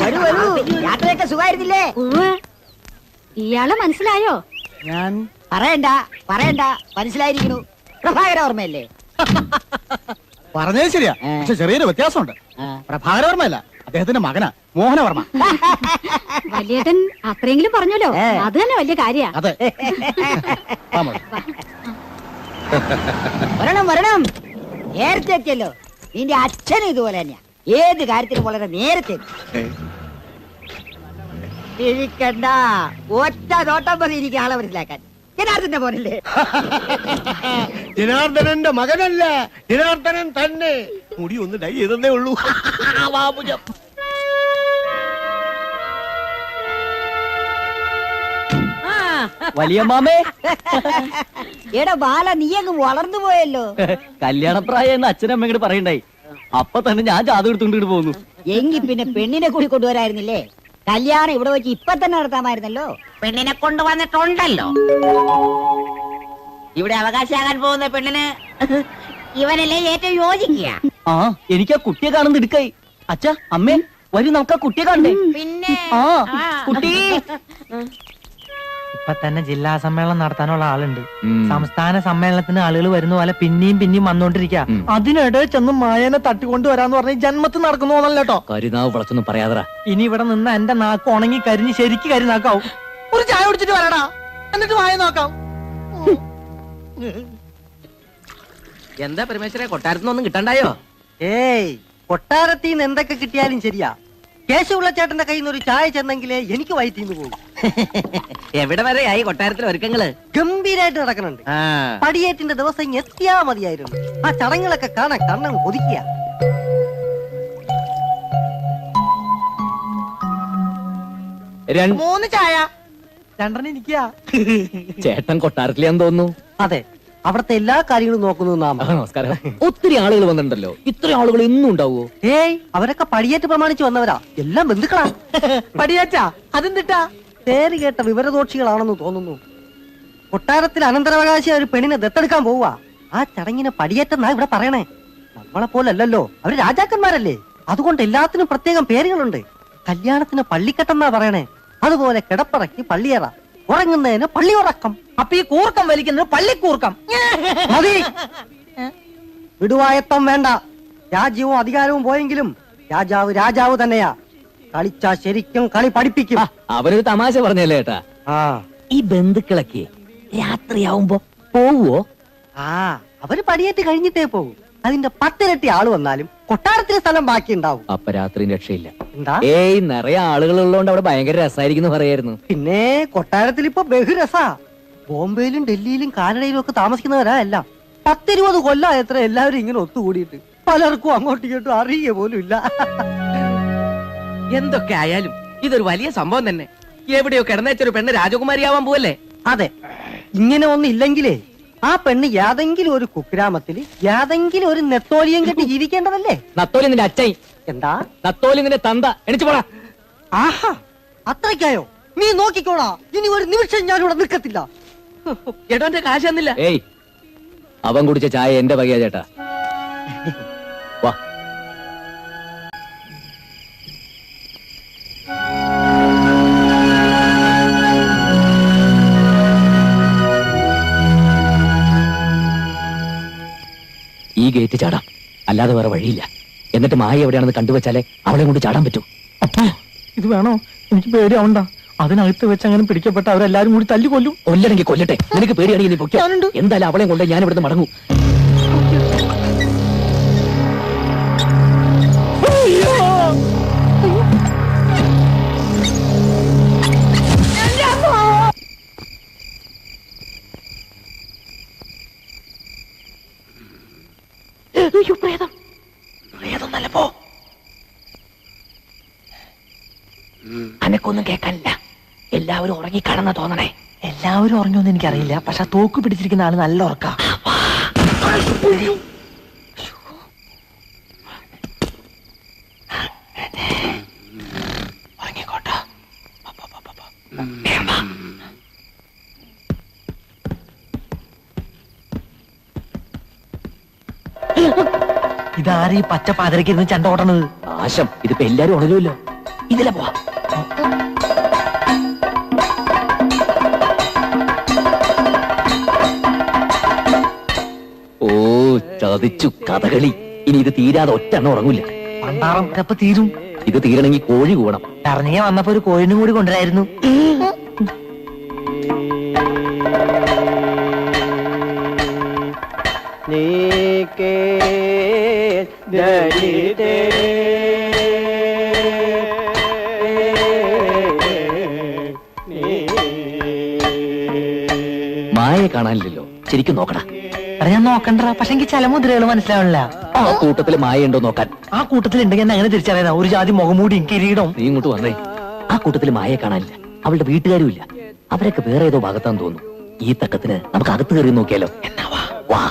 വരൂ വരൂ, യാത്രയൊക്കെ സുഖമായിരുന്നില്ലേ? ഇയാളെ മനസ്സിലായോ? ഞാൻ പറയണ്ട പറയണ്ട, മനസ്സിലായിരിക്കുന്നു. പ്രഭാകര ഓർമ്മയല്ലേ? പറഞ്ഞത് ശരിയാ, പക്ഷെ ചെറിയൊരു വ്യത്യാസമുണ്ട്. പ്രഭാകരവർമ്മയല്ല, അദ്ദേഹത്തിന്റെ മകനാ മോഹനവർമ്മ. വലിയേട്ടൻ അത്രയെങ്കിലും പറഞ്ഞല്ലോ, അത് തന്നെ വലിയ കാര്യ. അതെ. വരണം വരണം, നേരത്തെ എത്തിയല്ലോ. നിന്റെ അച്ഛനും ഇതുപോലെ തന്നെയാ, ഏത് കാര്യത്തിലും വളരെ നേരത്തെ. ഇരിക്കണ്ട, ഒറ്റ നോട്ടം പോലെ ഇരിക്കുക, ആളെ മനസ്സിലാക്കാൻ. ജനാർദ്ദന്റെ മോനല്ലേ? ജനാർദ്ദനന്റെ മകനല്ല, ജനാർദ്ദനൻ തന്നെ. മുടി ഒന്ന് ഡൈ ചെയ്തേ ഉള്ളൂ. വലിയ മാമേ, എടാ ബാല, നീ അങ്ങ് വളർന്നു പോയല്ലോ. കല്യാണപ്രായം എന്ന് അച്ഛനമ്മ ഇങ്ങോട്ട് പറയണ്ടായി. അപ്പൊ തന്നെ ഞാൻ ജാതകം എടുത്തുകൊണ്ട് പോകുന്നു. എങ്കി പിന്നെ പെണ്ണിനെ കൂടി കൊണ്ടുവരായിരുന്നില്ലേ? കല്യാണം ഇവിടെ വെച്ച് ഇപ്പൊ തന്നെ നടത്താമായിരുന്നല്ലോ. പെണ്ണിനെ കൊണ്ടുവന്നിട്ടുണ്ടല്ലോ. ഇവിടെ അവകാശമാകാൻ പോകുന്ന പെണ്ണിന് ഇവനല്ലേ ഏറ്റവും യോജിക്കുക. ആ, എനിക്ക് ആ കുട്ടിയെ കാണുന്ന എടുക്കായി. അച്ഛാ, അമ്മേ, വരും നമുക്ക് ആ കുട്ടിയെ കാണണ്ടേ? പിന്നെ ആ കുട്ടി ഇപ്പൊ തന്നെ ജില്ലാ സമ്മേളനം നടത്താനുള്ള ആളുണ്ട്. സംസ്ഥാന സമ്മേളനത്തിന് ആളുകൾ വരുന്ന പോലെ പിന്നെയും പിന്നെയും വന്നോണ്ടിരിക്കുക. അതിനിടെ ചെന്ന് മായനെ തട്ടിക്കൊണ്ട് വരാന്ന് പറഞ്ഞ ജന്മത്തിൽ നടക്കുന്നു കേട്ടോ. കരുനാവ് വിളച്ചൊന്നും പറയാതറ. ഇനി ഇവിടെ നിന്ന് എന്റെ നാക്ക് ഉണങ്ങി കരിഞ്ഞ് ശരിക്ക് കരിനാക്കാവും. ഒരു ചായ കുടിച്ചിട്ട് വരടാ, എന്നിട്ട് മായ നോക്കാം. എന്താ പരമേശ്വര, കൊട്ടാരത്തിനൊന്നും കിട്ടണ്ടായോ? ഏയ്, കൊട്ടാരത്തിൽ നിന്ന് എന്തൊക്കെ കിട്ടിയാലും ശരിയാ. കേശവുള്ള ചേട്ടന്റെ കയ്യിൽ നിന്ന് ഒരു ചായ ചെന്നെങ്കിലേ എനിക്ക് വയറ്റിന്ന് പോകും. എവിടെ വരെയായി കൊട്ടാരത്തിലെ ഒരുക്കങ്ങള്? ഗംഭീരായിട്ട് നടക്കുന്നുണ്ട്. പടിയേറ്റിന്റെ ദിവസം എത്തിയാ മതിയായിരുന്നു. ആ ചടങ്ങുകളൊക്കെ കാണാൻ കണ്ണം കൊതിക്കുക. മൂന്ന് ചായ, രണ്ടെണ്ണം എനിക്കാ. ചേട്ടൻ കൊട്ടാരത്തിലെന്ന് തോന്നുന്നു. അതെ, അവിടത്തെ എല്ലാ കാര്യങ്ങളും നോക്കുന്നു നാം. നമസ്കാരം. ഒത്തിരി ആളുകൾ വന്നിട്ടുണ്ടല്ലോ, ഇത്ര ആളുകൾ എന്നും ഉണ്ടാവോ? ഏയ്, അവരൊക്കെ പടിയേറ്റ് പ്രമാണിച്ച് വന്നവരാ, എല്ലാം ബന്ധുക്കളാ. പടിയേറ്റാ? അതെന്തിട്ടാ? പേര് കേട്ട വിവരദോക്ഷികളാണെന്ന് തോന്നുന്നു. കൊട്ടാരത്തിൽ അനന്തരാവകാശി ഒരു പെണ്ണിനെ ദത്തെടുക്കാൻ പോവുക. ആ ചടങ്ങിന് പടിയേറ്റെന്നാ ഇവിടെ പറയണേ. നമ്മളെ പോലല്ലോ, അവര് രാജാക്കന്മാരല്ലേ. അതുകൊണ്ട് എല്ലാത്തിനും പ്രത്യേകം പേരുകളുണ്ട്. കല്യാണത്തിന് പള്ളിക്കെട്ടെന്നാ പറയണേ. അതുപോലെ കിടപ്പറയ്ക്ക് പള്ളിയറ, ഉറങ്ങുന്നതിന് പള്ളി ഉറക്കം. അപ്പൊ ഈ കൂർക്കം വലിക്കുന്നത് പള്ളിക്കൂർക്കം. മതി, വിടുവായത്തം വേണ്ട. രാജ്യവും അധികാരവും പോയെങ്കിലും രാജാവ് രാജാവ് തന്നെയാ. കളിച്ചാ ശരിക്കും കളി പഠിപ്പിക്കും. അവരൊരു തമാശ പറഞ്ഞല്ലേ ഏട്ടാ. ഈ ബന്ധുക്കളൊക്കെ രാത്രിയാവുമ്പോ പോവോ? അവര് പടിയേറ്റ് കഴിഞ്ഞിട്ടേ പോകും. അതിന്റെ 10 ഇരട്ടി ആള് വന്നാലും കൊട്ടാരത്തിലെ സ്ഥലം ബാക്കി ഉണ്ടാവും. അപ്പൊ രാത്രി രക്ഷയില്ല. എന്താ? ഏയ്, നിറയെ ആളുകൾ ഉള്ളതുകൊണ്ട് അവിടെ ഭയങ്കര രസമായിരിക്കും പറയായിരുന്നു. പിന്നെ കൊട്ടാരത്തിൽ ഇപ്പൊ ബഹുരസാ. ബോംബെയിലും ഡൽഹിയിലും കാനഡയിലും ഒക്കെ താമസിക്കുന്നവരാ എല്ലാം. 10-20 കൊല്ലം എത്ര എല്ലാവരും ഇങ്ങനെ ഒത്തുകൂടിയിട്ട് പലർക്കും അങ്ങോട്ടും ഇങ്ങോട്ടും അറിയുക പോലും ഇല്ല. എന്തൊക്കെ ആയാലും ഇതൊരു വലിയ സംഭവം തന്നെ. എവിടെയോ കിടന്നേച്ചൊരു പെണ്ണ് രാജകുമാരിയാവാൻ പോവല്ലേ? അതെ, ഇങ്ങനെ ഒന്നും ഇല്ലെങ്കിലേ ആ പെണ്ണ് യാതെങ്കിലും ഒരു കുഗ്രാമത്തില് യാതെങ്കിലും ഒരു നെത്തോലിയം കെട്ടി ജീവിക്കേണ്ടതല്ലേ? നത്തോലി നിന്റെ അച്ഛൻ. എന്താ? നത്തോലി നിന്റെ തന്ത. എണിച്ചു പോടാ. ആഹാ, അത്രയ്ക്കായോ? നീ നോക്കിക്കോളാ, ഇനി ഒരു നിമിഷം ഞാനിവിടെ നിൽക്കത്തില്ല. ചേട്ടന്റെ കാശ് തന്നില്ല. ഏയ്, അവൻ കുടിച്ച ചായ എന്റെ വകയാ ചേട്ടാ. വാ. ഈ ഗേറ്റ് ചാടാം, അല്ലാതെ വേറെ വഴിയില്ല. എന്നിട്ട് മായ എവിടെയാണെന്ന് കണ്ടുവച്ചാലേ അവളെ കൊണ്ട് ചാടാൻ പറ്റൂ. അപ്പോ ഇത് വേണോ? എനിക്ക് പേടിയാവണ്ട. അതിനകത്ത് വെച്ച് അങ്ങനെ പിടിക്കപ്പെട്ട അവരെല്ലാരും കൂടി തല്ലി കൊല്ലും. കൊല്ലണെങ്കിൽ കൊല്ലട്ടെ, നിനക്ക് പേടിയാണെങ്കിൽ നീ പൊയ്ക്കോ. എന്തായാലും അവളെ കൊണ്ട് ഞാൻ ഇവിടുന്ന് മടങ്ങും. അനക്കൊന്നും കേൾക്കാനില്ല. എല്ലാവരും ഉറങ്ങിക്കാണെന്ന് തോന്നണേ. എല്ലാവരും ഉറങ്ങുമെന്ന് എനിക്കറിയില്ല, പക്ഷെ തോക്ക് പിടിച്ചിരിക്കുന്ന ആള് നല്ല ഉറക്കാ. ഇതാരീ പച്ച പാതിരക്ക് ഇരുന്ന് ചണ്ട ഓട്ടണത്? നാശം, ഇതിപ്പോ എല്ലാരും ഉണരുമല്ലോ. ഇതിലെ പോവാ. ഓ ചതിച്ചു കഥകളി. ഇനി ഇത് തീരാതെ ഒറ്റ എണ്ണം ഉറങ്ങൂല. പണ്ടാറം എപ്പ തീരും? ഇത് തീരണമെങ്കിൽ കോഴി കൂടണം. ഇറങ്ങിയ വന്നപ്പോ ഒരു കോഴിനും കൂടി കൊണ്ടുവരായിരുന്നു. മായയെ കാണാനില്ലല്ലോ, ശരിക്കും നോക്കടാ. ഞാൻ നോക്കണ്ട, പക്ഷെ എനിക്ക് ചില മുദ്രകൾ മനസ്സിലാവണില്ല. ആ കൂട്ടത്തില് മായ ഉണ്ടോ നോക്കാൻ. ആ കൂട്ടത്തിൽ ഉണ്ടെങ്കിൽ എന്നെ അങ്ങനെ തിരിച്ചറിയാം. ഒരു ജാതി മുഖമൂടിയും കിരീടവും. നീ ഇങ്ങോട്ട് വന്നേ. ആ കൂട്ടത്തില് മായയെ കാണാനില്ല, അവളുടെ വീട്ടുകാരും ഇല്ല. അവരൊക്കെ വേറെ ഏതോ ഭാഗത്താന്ന് തോന്നുന്നു. ഈ തക്കത്തിന് നമുക്ക് അകത്ത് കയറി നോക്കിയാലോ? എന്നാ വാ വാ.